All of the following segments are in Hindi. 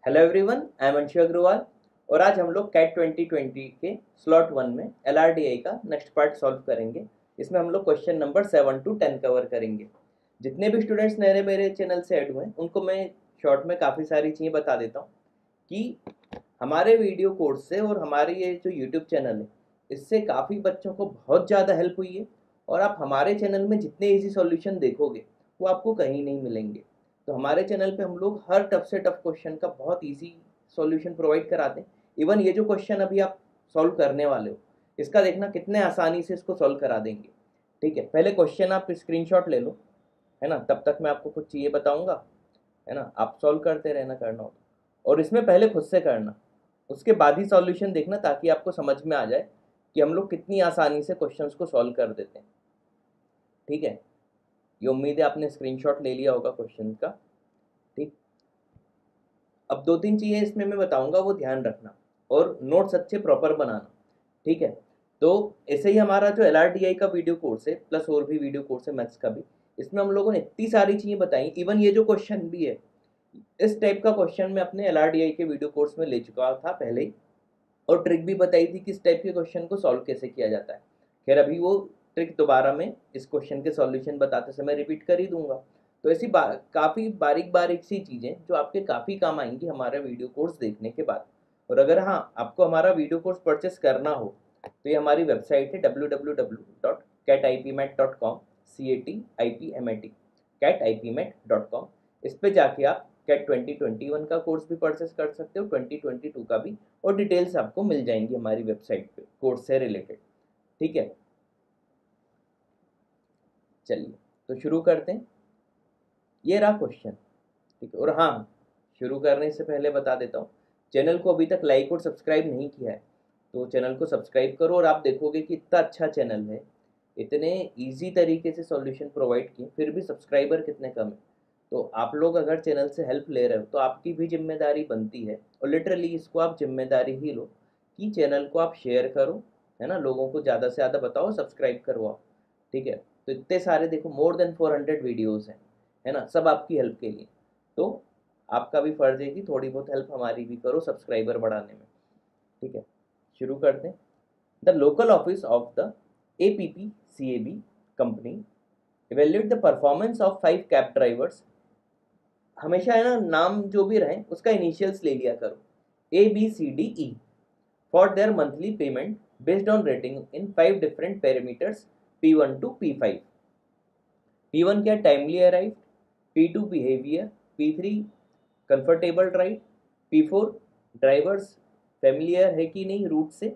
Hello everyone, I am Anshu Agarwal और आज हम लोग कैट 2020 के स्लॉट 1 में एलआरडीआई का नेक्स्ट पार्ट सॉल्व करेंगे। इसमें हम लोग क्वेश्चन नंबर 7 to 10 कवर करेंगे। जितने भी स्टूडेंट्स नए मेरे चैनल से ऐड हुए हैं उनको मैं शॉर्ट में काफ़ी सारी चीज़ें बता देता हूँ कि हमारे वीडियो कोर्स से और हमारे ये जो यूट्यूब चैनल है इससे काफ़ी बच्चों को बहुत ज़्यादा हेल्प हुई है और आप हमारे चैनल में जितने ईजी सॉल्यूशन देखोगे वो आपको कहीं नहीं मिलेंगे। तो हमारे चैनल पे हम लोग हर टफ से टफ क्वेश्चन का बहुत इजी सॉल्यूशन प्रोवाइड कराते हैं। इवन ये जो क्वेश्चन अभी आप सॉल्व करने वाले हो इसका देखना कितने आसानी से इसको सॉल्व करा देंगे। ठीक है, पहले क्वेश्चन आप स्क्रीनशॉट ले लो, है ना। तब तक मैं आपको कुछ चीज़ें बताऊंगा, है ना। आप सॉल्व करते रहना करना हो और इसमें पहले खुद से करना, उसके बाद ही सॉल्यूशन देखना ताकि आपको समझ में आ जाए कि हम लोग कितनी आसानी से क्वेश्चंस को सॉल्व कर देते हैं। ठीक है, ये उम्मीद है आपने स्क्रीनशॉट ले लिया होगा क्वेश्चन का। ठीक, अब दो तीन चीज़ें इसमें मैं बताऊंगा वो ध्यान रखना और नोट्स अच्छे प्रॉपर बनाना। ठीक है, तो ऐसे ही हमारा जो एलआरडीआई का वीडियो कोर्स है प्लस और भी वीडियो कोर्स है मैथ्स का भी, इसमें हम लोगों ने इतनी सारी चीज़ें बताई। इवन ये जो क्वेश्चन भी है इस टाइप का क्वेश्चन मैं अपने एलआरडीआई के वीडियो कोर्स में ले चुका था पहले ही, और ट्रिक भी बताई थी कि इस टाइप के क्वेश्चन को सॉल्व कैसे किया जाता है। खैर अभी वो ट्रिक दोबारा मैं इस क्वेश्चन के सॉल्यूशन बताते समय रिपीट कर ही दूंगा। तो ऐसी काफ़ी बारीक बारीक सी चीज़ें जो आपके काफ़ी काम आएंगी हमारा वीडियो कोर्स देखने के बाद। और अगर हाँ आपको हमारा वीडियो कोर्स परचेस करना हो तो ये हमारी वेबसाइट है www.catipmat.com, catipmat.com। इस पे जाके आप कैट 2021 का कोर्स भी परचेस कर सकते हो, 2022 का भी, और डिटेल्स आपको मिल जाएंगी हमारी वेबसाइट पे कोर्स से रिलेटेड। ठीक है, चलिए तो शुरू करते हैं। ये रहा क्वेश्चन। ठीक है, और हाँ शुरू करने से पहले बता देता हूँ, चैनल को अभी तक लाइक और सब्सक्राइब नहीं किया है तो चैनल को सब्सक्राइब करो। और आप देखोगे कि इतना अच्छा चैनल है, इतने इजी तरीके से सॉल्यूशन प्रोवाइड किए, फिर भी सब्सक्राइबर कितने कम है। तो आप लोग अगर चैनल से हेल्प ले रहे हो तो आपकी भी जिम्मेदारी बनती है, और लिटरली इसको आप जिम्मेदारी ही लो कि चैनल को आप शेयर करो, है ना। लोगों को ज़्यादा से ज़्यादा बताओ, सब्सक्राइब करवाओ। ठीक है, तो इतने सारे देखो मोर देन 400 वीडियोज़ हैं, है ना, सब आपकी हेल्प के लिए। तो आपका भी फर्ज है कि थोड़ी बहुत हेल्प हमारी भी करो सब्सक्राइबर बढ़ाने में। ठीक है, शुरू करते हैं। The local office of the APPCAB company evaluate the performance of 5 cab drivers. हमेशा है ना, नाम जो भी रहे उसका इनिशियल्स ले लिया करो, ABCDE, for their monthly payment based on rating in 5 different parameters P1 to P5। P1 क्या, timely arrive, P2 behaviour, P3 comfortable drive, P4 drivers familiar है कि नहीं रूट से,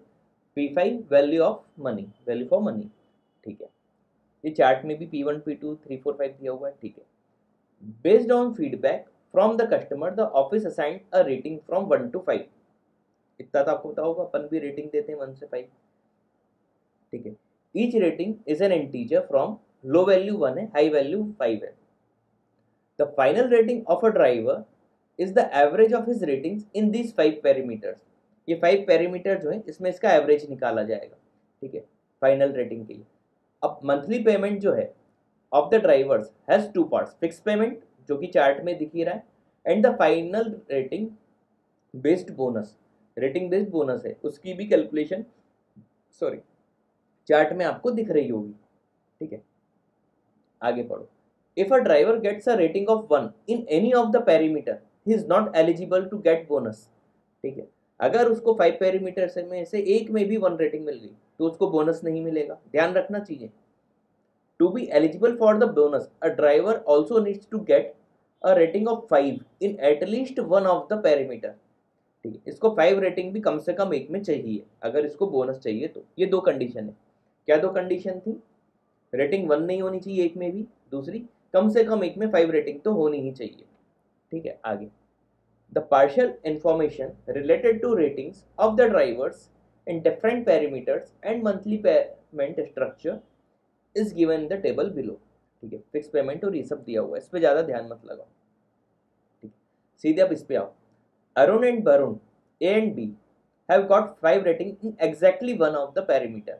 P5 value of money, value for money. ठीक है, ये चार्ट में भी P1 P2 3 4 5 दिया हुआ है। ठीक है, based on feedback from the customer the office assigned a rating from 1 to 5। इतना तो आपको पता होगा, अपन भी रेटिंग देते हैं 1 से 5। ठीक है, each rating is an integer from low value 1 है, हाई वैल्यू 5 है। The final rating of a driver is the average of his ratings in this 5 parameters. ये 5 पैरामीटर जो है इसमें इसका एवरेज निकाला जाएगा। ठीक है, फाइनल रेटिंग के लिए। अब मंथली पेमेंट जो है of the drivers has two parts, fix payment जो कि चार्ट में दिख ही रहा है, and the final rating based bonus, rating based bonus है उसकी भी कैलकुलेशन सॉरी चार्ट में आपको दिख रही होगी। ठीक है, आगे पढ़ो। If a driver gets a rating of 1 in any of the parameter he is not eligible to get bonus. ठीक है, अगर उसको 5 पैरामीटर से में से एक में भी 1 रेटिंग मिल गई तो उसको बोनस नहीं मिलेगा। ध्यान रखना चाहिए, to be eligible for the bonus a driver also needs to get a rating of 5 in at least one of the parameter. ठीक है, इसको 5 रेटिंग भी कम से कम एक में चाहिए अगर इसको बोनस चाहिए तो। ये दो कंडीशन है। क्या दो कंडीशन थी? रेटिंग 1 नहीं होनी चाहिए एक में भी, दूसरी कम से कम एक में 5 रेटिंग तो होनी ही चाहिए। ठीक है, आगे। The partial information related to ratings of the drivers in different parameters and monthly payment structure is given in the table below. ठीक है, फिक्स पेमेंट और ये सब दिया हुआ है, इस पर ज़्यादा ध्यान मत लगाओ। ठीक है, सीधे आप इस पे आओ। Arun and Varun, A and B, have got 5 rating in exactly one of the parameter.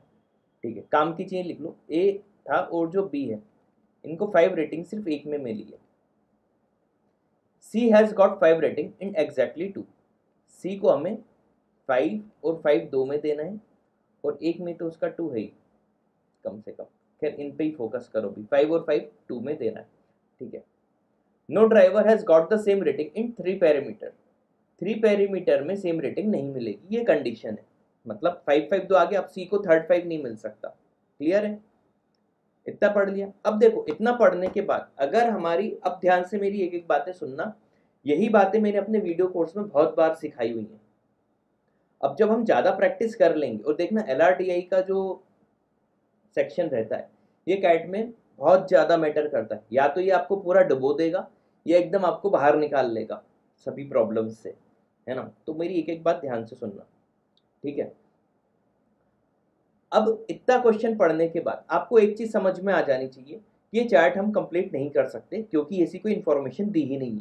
ठीक है, काम की चीज़ें लिख लो। ए था और जो बी है इनको 5 रेटिंग सिर्फ एक में मिली है। She has got 5 rating in exactly 2। She को हमें 5 और 5 दो में देना है, और एक में तो उसका 2 है ही कम से कम। खैर इन पे ही फोकस करो भी, 5 और 5 2 में देना है, ठीक है। No driver has got the same rating in 3 parameter. 3 parameter में सेम रेटिंग नहीं मिलेगी, ये कंडीशन है। मतलब 5 5 दो आगे, अब सी को थर्ड 5 नहीं मिल सकता। क्लियर है? इतना पढ़ लिया। अब देखो इतना पढ़ने के बाद अगर हमारी, अब ध्यान से मेरी एक एक बातें सुनना, यही बातें मैंने अपने वीडियो कोर्स में बहुत बार सिखाई हुई हैं। अब जब हम ज़्यादा प्रैक्टिस कर लेंगे, और देखना LRTI का जो सेक्शन रहता है ये कैट में बहुत ज़्यादा मैटर करता है। या तो ये आपको पूरा डुबो देगा, या एकदम आपको बाहर निकाल लेगा सभी प्रॉब्लम्स से, है ना। तो मेरी एक एक बात ध्यान से सुनना, ठीक है। अब इतना क्वेश्चन पढ़ने के बाद आपको एक चीज़ समझ में आ जानी चाहिए, ये चार्ट हम कंप्लीट नहीं कर सकते क्योंकि ऐसी कोई इन्फॉर्मेशन दी ही नहीं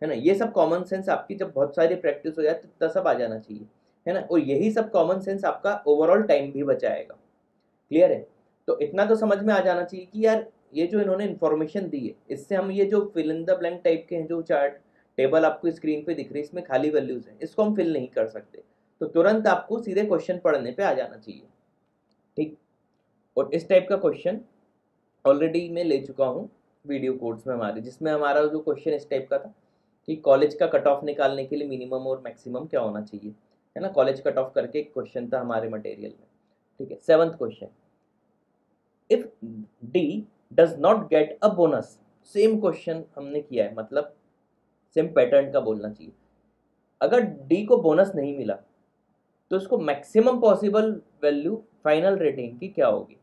है ना। ये सब कॉमन सेंस आपकी जब बहुत सारी प्रैक्टिस हो जाए तो इतना सब आ जाना चाहिए, है ना। और यही सब कॉमन सेंस आपका ओवरऑल टाइम भी बचाएगा। क्लियर है? तो इतना तो समझ में आ जाना चाहिए कि यार ये जो इन्होंने इन्फॉर्मेशन दी है, इससे हम ये जो fill in the blank type के हैं जो चार्ट टेबल आपको स्क्रीन पे दिख रही है, इसमें खाली वैल्यूज हैं, इसको हम फिल नहीं कर सकते। तो तुरंत आपको सीधे क्वेश्चन पढ़ने पे आ जाना चाहिए, ठीक। और इस टाइप का क्वेश्चन ऑलरेडी मैं ले चुका हूँ वीडियो कोर्स में हमारे, जिसमें हमारा जो क्वेश्चन इस टाइप का था कि कॉलेज का कट ऑफ निकालने के लिए मिनिमम और मैक्सिमम क्या होना चाहिए, है ना। कॉलेज कट ऑफ करके एक क्वेश्चन था हमारे मटेरियल में, ठीक है। 7th question, if D does not get a bonus. Same question हमने किया है, मतलब सेम पैटर्न का बोलना चाहिए। अगर डी को बोनस नहीं मिला तो इसको maximum possible value final rating की क्या होगी,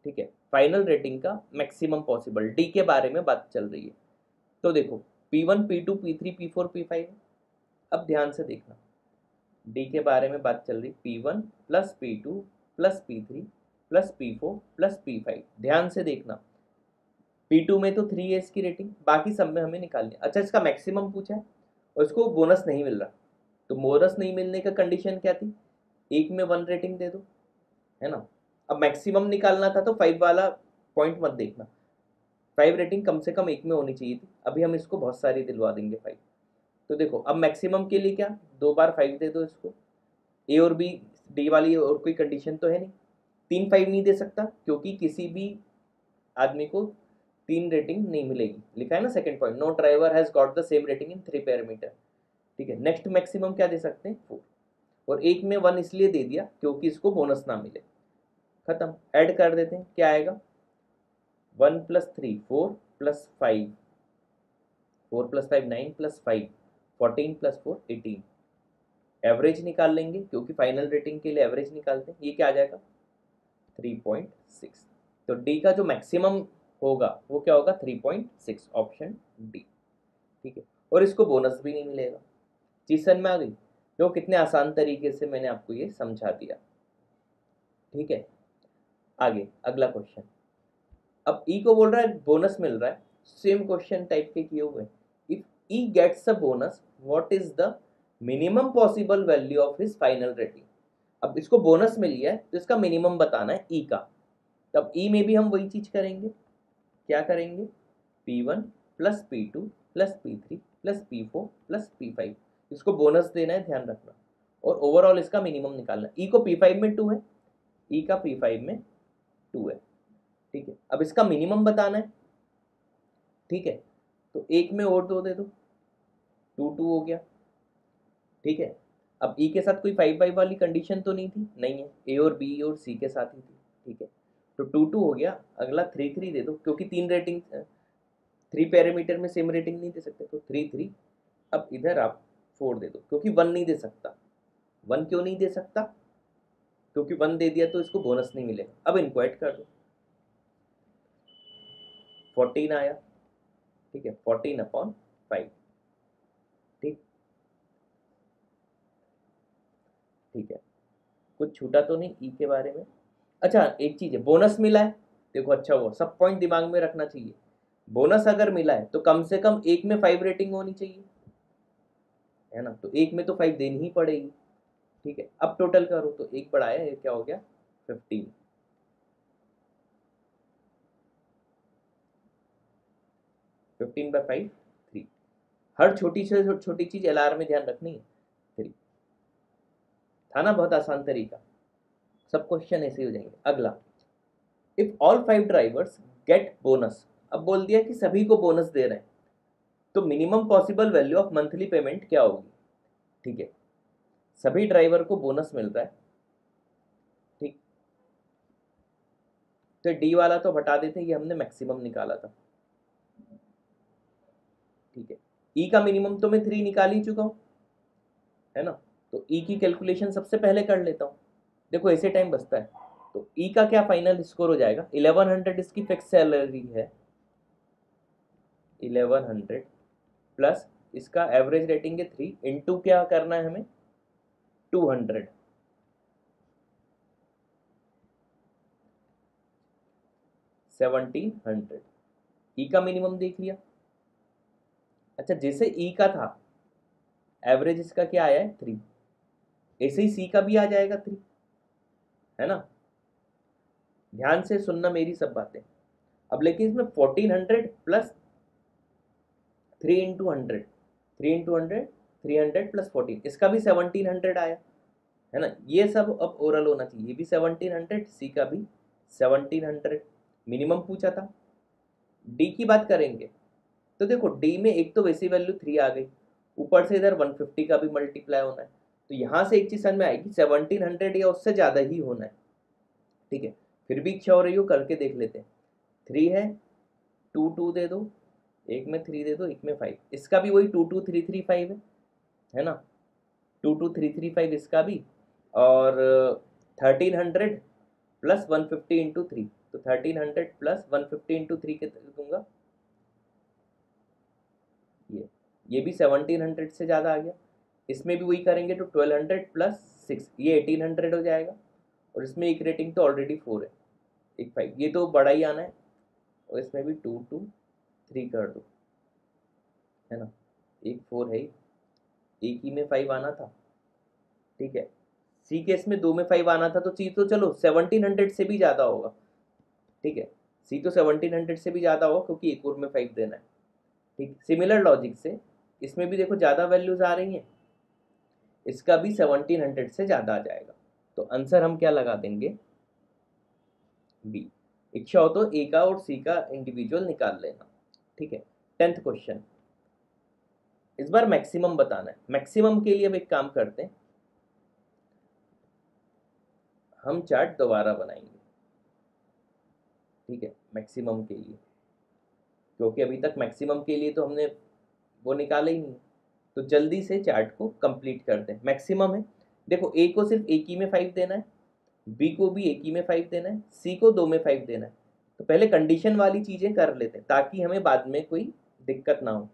ठीक है। फाइनल रेटिंग का मैक्सिमम पॉसिबल, डी के बारे में बात चल रही है। तो देखो P1 P2 P3 P4 P5। अब ध्यान से देखना, डी के बारे में बात चल रही, P1 plus P2 plus P3 plus P4 plus P5। ध्यान से देखना, P2 में तो 3 है इसकी रेटिंग, बाकी सब में हमें निकालनी है। अच्छा इसका मैक्सिमम पूछा है और इसको बोनस नहीं मिल रहा, तो बोनस नहीं मिलने का कंडीशन क्या थी, एक में 1 रेटिंग दे दो, है ना। अब मैक्सिमम निकालना था तो 5 वाला पॉइंट मत देखना, 5 रेटिंग कम से कम एक में होनी चाहिए थी। अभी हम इसको बहुत सारी दिलवा देंगे 5। तो देखो अब मैक्सिमम के लिए क्या, 2 बार 5 दे दो इसको। ए और बी, डी वाली और कोई कंडीशन तो है नहीं, 3 5 नहीं दे सकता क्योंकि किसी भी आदमी को 3 रेटिंग नहीं मिलेगी। लिखा है ना second point, no driver has got the same rating in 3 parameter, ठीक है। नेक्स्ट मैक्सिमम क्या दे सकते हैं, 4, और एक में 1 इसलिए दे दिया क्योंकि इसको बोनस ना मिले। खत्म, ऐड कर देते हैं, क्या आएगा, 1 plus 3 4 plus 5, 4 plus 5 9 plus 5 14 plus 4 18। Average निकाल लेंगे क्योंकि फाइनल रेटिंग के लिए एवरेज निकालते हैं, ये क्या आ जाएगा 3.6। तो डी का जो मैक्सिमम होगा वो क्या होगा 3.6, ऑप्शन डी, ठीक है। और इसको बोनस भी नहीं मिलेगा। चीज समझ में आ गई, तो कितने आसान तरीके से मैंने आपको ये समझा दिया, ठीक है। आगे अगला क्वेश्चन, अब ई को बोल रहा है बोनस मिल रहा है, सेम क्वेश्चन टाइप के किए हुए। If he gets a bonus what is the minimum possible value of his final rating. अब इसको बोनस मिल गया है तो इसका मिनिमम बताना है ई का। तब ई में भी हम वही चीज करेंगे, क्या करेंगे, P1 plus P2 plus P3 plus P4 plus P5, इसको बोनस देना है, ध्यान रखना। और ओवरऑल इसका मिनिमम निकालना है। ई को P5 में 2 है, ई का P5 में 2 है, ठीक है। अब इसका मिनिमम बताना है, ठीक है। तो एक में और 2 दे दो, 2 2 हो गया, ठीक है। अब ई के साथ कोई 5 5 वाली कंडीशन तो नहीं थी, नहीं है, ए और बी और सी के साथ ही थी, ठीक है। तो 2 2 हो गया। अगला 3 3 दे दो क्योंकि 3 रेटिंग, 3 पैरामीटर में सेम रेटिंग नहीं दे सकते, तो 3 3। अब इधर आप 4 दे दो क्योंकि 1 नहीं दे सकता। 1 क्यों नहीं दे सकता, क्योंकि 1 दे दिया तो इसको बोनस नहीं मिलेगा। अब इनको ऐड कर दो, 14 आया, ठीक है, 14/5, ठीक, ठीक है। कुछ छूटा तो नहीं ई के बारे में। अच्छा एक चीज है, बोनस मिला है, देखो अच्छा हुआ, सब पॉइंट दिमाग में रखना चाहिए। बोनस अगर मिला है तो कम से कम एक में 5 रेटिंग होनी चाहिए, है ना। तो एक में तो 5 देनी ही पड़ेगी, ठीक है। अब टोटल करो तो एक बढ़ाया, ये क्या हो गया 15, 15/5 3। हर छोटी से छोटी चीज LR में ध्यान रखनी है। 3 था ना, बहुत आसान तरीका। सब क्वेश्चन ऐसे ही हो जाएंगे। अगला, if all 5 drivers gate bonus, अब बोल दिया कि सभी को बोनस दे रहे हैं, तो minimum possible value of monthly payment क्या होगी। ठीक है, सभी ड्राइवर को बोनस मिल रहा है, ठीक, तो डी वाला तो हटा देते, ये हमने मैक्सिमम निकाला था। ठीक है, ई का मिनिमम तो मैं 3 निकाल ही चुका हूं, है ना, तो ई की कैलकुलेशन सबसे पहले कर लेता हूं। देखो ऐसे टाइम बचता है, तो ई का क्या फाइनल स्कोर हो जाएगा, 1100 इसकी फिक्स सैलरी है, 1100 प्लस इसका एवरेज रेटिंग है 3 इंटू क्या करना है हमें, 200, 1700। ई का मिनिमम देख लिया। अच्छा, जैसे ई का था एवरेज इसका क्या आया है 3, ऐसे ही सी का भी आ जाएगा 3, है ना। ध्यान से सुनना मेरी सब बातें। अब लेकिन इसमें 1400 प्लस 3 इंटू 100, 3 इंटू 100, 300 प्लस 14, इसका भी 1700 आया, है ना। ये सब अब ओरल होना चाहिए, ये भी 1700, सी का भी 1700, मिनिमम पूछा था। डी की बात करेंगे तो देखो डी में एक तो वैसी वैल्यू 3 आ गई, ऊपर से इधर 150 का भी मल्टीप्लाई होना है, तो यहाँ से एक चीज समझ में आएगी 1700 या उससे ज़्यादा ही होना है। ठीक है, फिर भी इच्छा हो रही हो करके देख लेते हैं। 3 है, 2 दे दो, एक में 3 दे दो, एक में 5, इसका भी वही 22335 है ना, 22335 इसका भी, और 1300 प्लस 150 इंटू 3, तो 1300 प्लस 150 इंटू 3 के दूंगा, ये भी 1700 से ज़्यादा आ गया। इसमें भी वही करेंगे तो 1200 प्लस 6, ये 1800 हो जाएगा, और इसमें एक रेटिंग तो ऑलरेडी 4 है, एक 5, ये तो बड़ा ही आना है, और इसमें भी 2 2 3 कर दो, है ना, एक 4 है ही, एक ही में 5 आना था। ठीक है, सी केस में 2 में 5 आना था, तो चीज तो चलो 1700 से भी ज़्यादा होगा। ठीक है, सी तो 1700 से भी ज़्यादा होगा क्योंकि एक और में 5 देना है। ठीक, सिमिलर लॉजिक से इसमें भी देखो ज़्यादा वैल्यूज आ रही हैं, इसका भी 1700 से ज़्यादा आ जाएगा, तो आंसर हम क्या लगा देंगे, बी। इच्छा हो तो ए का और सी का इंडिविजुअल निकाल लेना। ठीक है, 10th क्वेश्चन, इस बार मैक्सिमम बताना है। मैक्सिमम के लिए अब एक काम करते हैं, हम चार्ट दोबारा बनाएंगे। ठीक है, मैक्सिमम के लिए, क्योंकि अभी तक मैक्सिमम के लिए तो हमने वो निकाला ही नहीं, तो जल्दी से चार्ट को कंप्लीट करते हैं। मैक्सिमम है, देखो ए को सिर्फ एक ही में 5 देना है, बी को भी एक ही में 5 देना है, सी को 2 में 5 देना है, तो पहले कंडीशन वाली चीज़ें कर लेते हैं ताकि हमें बाद में कोई दिक्कत ना हो।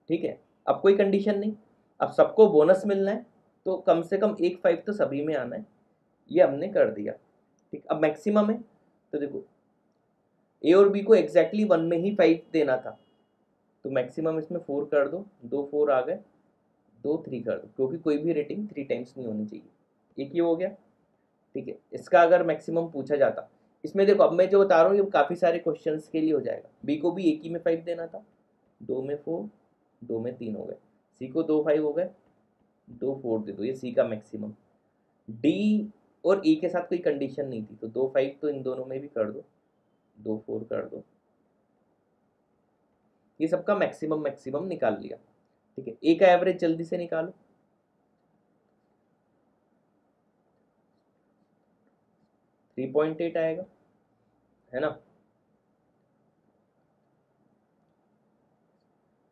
ठीक है, अब कोई कंडीशन नहीं, अब सबको बोनस मिलना है, तो कम से कम एक 5 तो सभी में आना है, ये हमने कर दिया। ठीक, अब मैक्सिमम है, तो देखो ए और बी को एग्जैक्टली 1 में ही 5 देना था, तो मैक्सिमम इसमें 4 कर दो, 2 4 आ गए, 2 3 कर दो, क्योंकि कोई भी रेटिंग 3 टाइम्स नहीं होनी चाहिए। एक ही हो गया। ठीक है, इसका अगर मैक्सिमम पूछा जाता, इसमें देखो अब मैं जो बता रहा हूँ ये काफ़ी सारे क्वेश्चंस के लिए हो जाएगा। बी को भी एक ही में 5 देना था, 2 में 4, 2 में 3 हो गए, सी को 2 5 हो गए, 2 4 दे दो, ये सी का मैक्सिमम। डी और ई के साथ कोई कंडीशन नहीं थी, तो 2 5 तो इन दोनों में भी कर दो, 2 4 कर दो, ये सबका मैक्सिमम मैक्सिमम निकाल लिया। ठीक है, ए का एवरेज जल्दी से निकालो, 3.8 आएगा, है ना।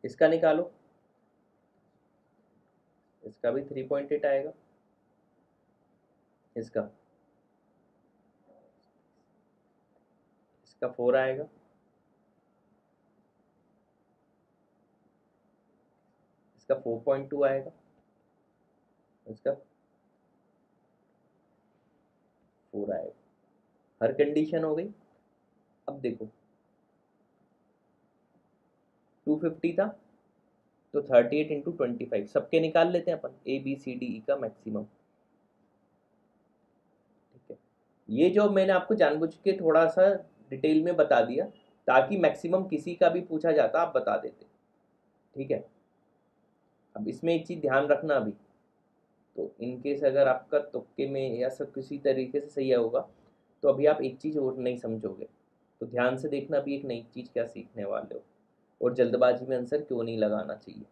इसका निकालो, इसका भी 3.8 आएगा, इसका 4 आएगा, इसका 4.2 आएगा, इसका 4 आएगा। हर कंडीशन हो गई। अब देखो 250 था, तो 38 इंटू 25 सबके निकाल लेते हैं अपन, A B C D E का मैक्सिमम। ठीक है, ये जो मैंने आपको जानबूझ के थोड़ा सा डिटेल में बता दिया ताकि मैक्सिमम किसी का भी पूछा जाता आप बता देते। ठीक है, अब इसमें एक चीज़ ध्यान रखना अभी, तो इनकेस अगर आपका तुक्के में या सब किसी तरीके से सही होगा तो अभी आप एक चीज़ और नहीं समझोगे, तो ध्यान से देखना अभी एक नई चीज़ क्या सीखने वाले हो, और जल्दबाजी में आंसर क्यों नहीं लगाना चाहिए।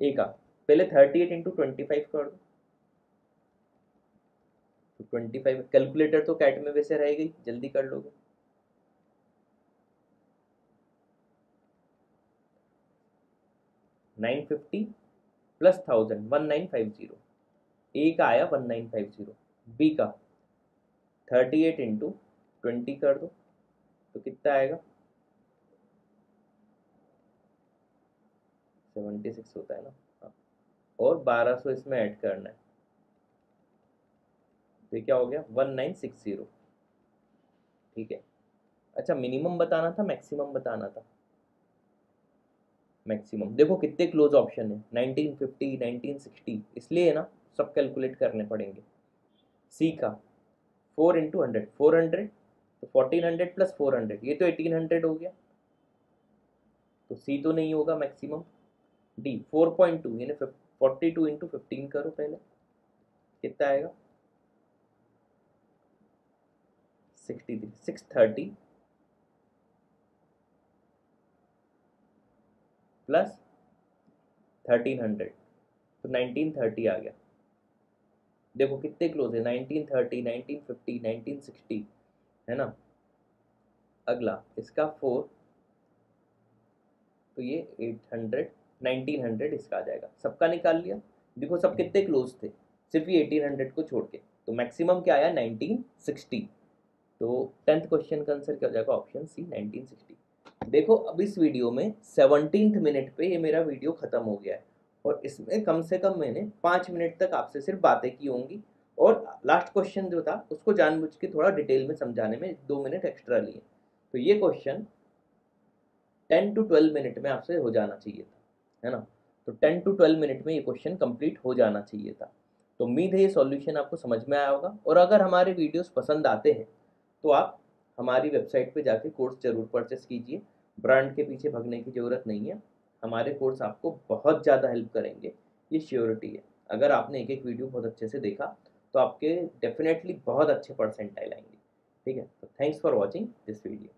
एक पहले 38 × 25 कर दो, तो 25 कैलकुलेटर तो कैट में वैसे रहेगी, जल्दी कर लोगे। 950 प्लस 1000 1950। ए का आया 1950, बी का 38 × 20 कर दो, तो कितना आएगा 76 होता है ना। हाँ, और 1200 इसमें ऐड करना है, तो ये क्या हो गया 1960। ठीक है। अच्छा, मिनिमम बताना था मैक्सिमम बताना था। मैक्सिमम देखो कितने क्लोज ऑप्शन है, 1950 1960, इसलिए ना सब कैलकुलेट करने पड़ेंगे। सी का 4 × 100 400, तो 1400 प्लस 400 ये तो 1800 हो गया, तो सी तो नहीं होगा मैक्सिमम। डी 4.2 यानी 42 × 15 करो पहले, कितना आएगा 63 630 प्लस 1300, तो 1930 आ गया। देखो कितने क्लोज है, 1930 1950 1960, है ना। अगला इसका 4, तो ये 800 1900 इसका आ जाएगा, सबका निकाल लिया। देखो सब कितने क्लोज थे, सिर्फ ये 1800 को छोड़ के, तो मैक्सिमम क्या आया 1960। तो 10th क्वेश्चन का आंसर क्या हो जाएगा, ऑप्शन सी 1960। देखो अब इस वीडियो में 17th मिनट पे ये मेरा वीडियो खत्म हो गया है, और इसमें कम से कम मैंने 5 मिनट तक आपसे सिर्फ बातें की होंगी, और लास्ट क्वेश्चन जो था उसको जानबूझ के थोड़ा डिटेल में समझाने में 2 मिनट एक्स्ट्रा लिए। तो ये क्वेश्चन 10 to 12 मिनट में आपसे हो जाना चाहिए था, है ना। तो 10 to 12 मिनट में ये क्वेश्चन कंप्लीट हो जाना चाहिए था। तो उम्मीद है ये सॉल्यूशन आपको समझ में आया होगा, और अगर हमारे वीडियोस पसंद आते हैं तो आप हमारी वेबसाइट पे जाके कोर्स ज़रूर परचेस कीजिए। ब्रांड के पीछे भगने की ज़रूरत नहीं है, हमारे कोर्स आपको बहुत ज़्यादा हेल्प करेंगे, ये श्योरिटी है। अगर आपने एक एक वीडियो बहुत अच्छे से देखा तो आपके डेफिनेटली बहुत अच्छे परसेंटाइल आएंगे। ठीक है, तो thanks for watching this video.